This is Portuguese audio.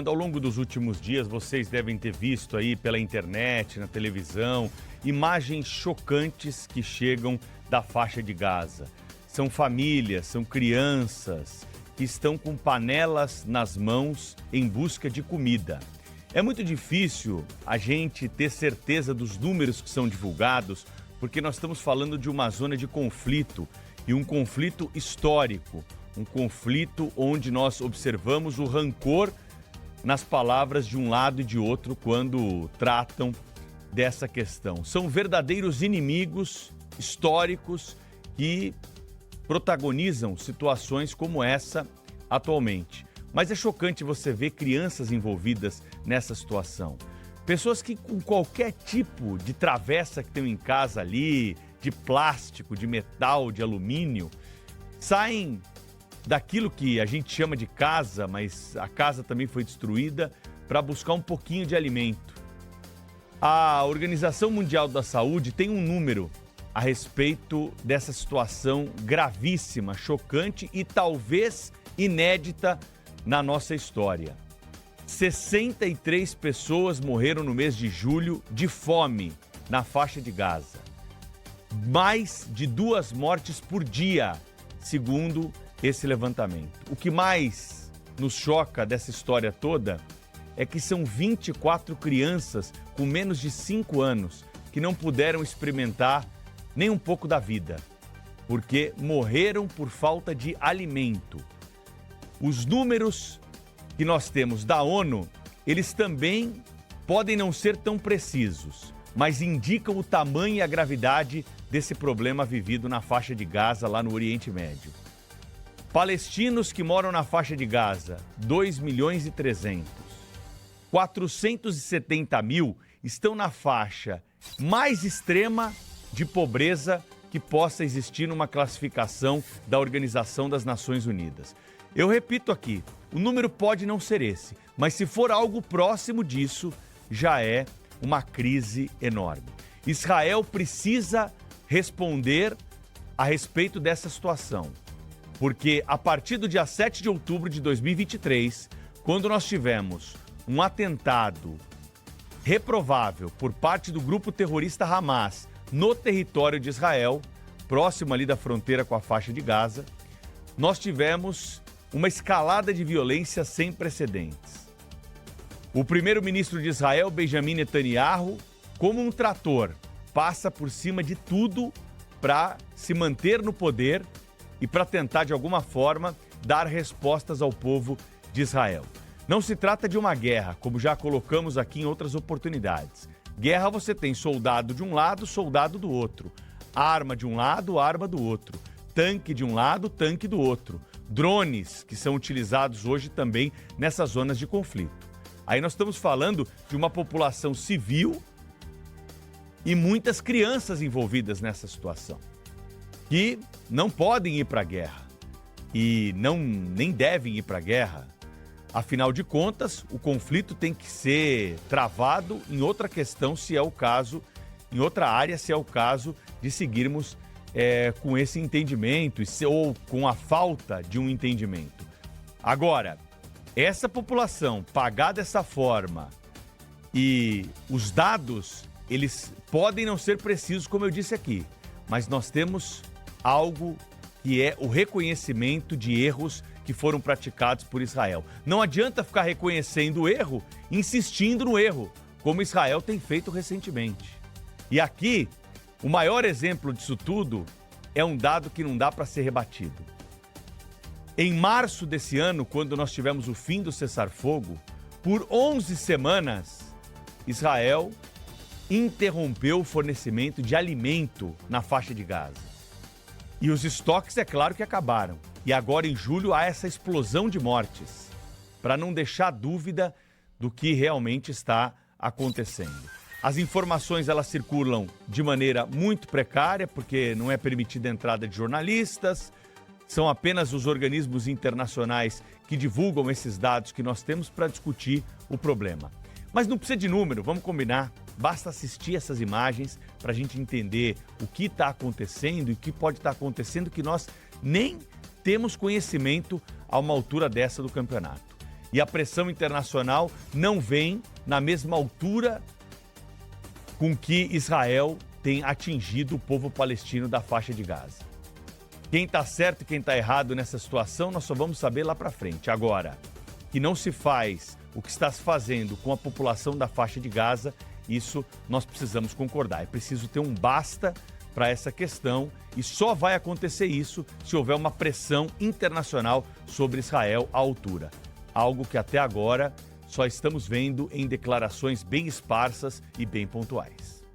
Ao longo dos últimos dias, vocês devem ter visto aí pela internet, na televisão, imagens chocantes que chegam da faixa de Gaza. São famílias, são crianças que estão com panelas nas mãos em busca de comida. É muito difícil a gente ter certeza dos números que são divulgados, porque nós estamos falando de uma zona de conflito e um conflito histórico, um conflito onde nós observamos o rancor nas palavras de um lado e de outro quando tratam dessa questão. São verdadeiros inimigos históricos que protagonizam situações como essa atualmente. Mas é chocante você ver crianças envolvidas nessa situação. Pessoas que com qualquer tipo de travessa que tem em casa ali, de plástico, de metal, de alumínio, saem daquilo que a gente chama de casa, mas a casa também foi destruída, para buscar um pouquinho de alimento. A Organização Mundial da Saúde tem um número a respeito dessa situação gravíssima, chocante e talvez inédita na nossa história. 63 pessoas morreram no mês de julho de fome na faixa de Gaza. Mais de 2 mortes por dia, segundo esse levantamento. O que mais nos choca dessa história toda é que são 24 crianças com menos de 5 anos que não puderam experimentar nem um pouco da vida, porque morreram por falta de alimento. Os números que nós temos da ONU, eles também podem não ser tão precisos, mas indicam o tamanho e a gravidade desse problema vivido na faixa de Gaza, lá no Oriente Médio. Palestinos que moram na faixa de Gaza, 2 milhões e 300. 470 mil estão na faixa mais extrema de pobreza que possa existir numa classificação da Organização das Nações Unidas. Eu repito aqui, o número pode não ser esse, mas se for algo próximo disso, já é uma crise enorme. Israel precisa responder a respeito dessa situação. Porque a partir do dia 7 de outubro de 2023, quando nós tivemos um atentado reprovável por parte do grupo terrorista Hamas no território de Israel, próximo ali da fronteira com a faixa de Gaza, nós tivemos uma escalada de violência sem precedentes. O primeiro-ministro de Israel, Benjamin Netanyahu, como um trator, passa por cima de tudo para se manter no poder e para tentar, de alguma forma, dar respostas ao povo de Israel. Não se trata de uma guerra, como já colocamos aqui em outras oportunidades. Guerra você tem soldado de um lado, soldado do outro. Arma de um lado, arma do outro. Tanque de um lado, tanque do outro. Drones que são utilizados hoje também nessas zonas de conflito. Aí nós estamos falando de uma população civil e muitas crianças envolvidas nessa situação, que não podem ir para a guerra e nem devem ir para a guerra. Afinal de contas, o conflito tem que ser travado em outra questão, se é o caso, em outra área, se é o caso de seguirmos com esse entendimento ou com a falta de um entendimento. Agora, essa população pagar dessa forma e os dados, eles podem não ser precisos, como eu disse aqui, mas nós temos algo que é o reconhecimento de erros que foram praticados por Israel. Não adianta ficar reconhecendo o erro, insistindo no erro, como Israel tem feito recentemente. E aqui, o maior exemplo disso tudo é um dado que não dá para ser rebatido. Em março desse ano, quando nós tivemos o fim do cessar-fogo, por 11 semanas, Israel interrompeu o fornecimento de alimento na faixa de Gaza. E os estoques, é claro que acabaram. E agora, em julho, há essa explosão de mortes, para não deixar dúvida do que realmente está acontecendo. As informações, elas circulam de maneira muito precária, porque não é permitida a entrada de jornalistas, são apenas os organismos internacionais que divulgam esses dados que nós temos para discutir o problema. Mas não precisa de número, vamos combinar. Basta assistir essas imagens para a gente entender o que está acontecendo e o que pode estar acontecendo que nós nem temos conhecimento a uma altura dessa do campeonato. e a pressão internacional não vem na mesma altura com que Israel tem atingido o povo palestino da faixa de Gaza. Quem está certo e quem está errado nessa situação, nós só vamos saber lá para frente. Agora, que não se faz o que está se fazendo com a população da faixa de Gaza, isso nós precisamos concordar. É preciso ter um basta para essa questão e só vai acontecer isso se houver uma pressão internacional sobre Israel à altura. Algo que até agora só estamos vendo em declarações bem esparsas e bem pontuais.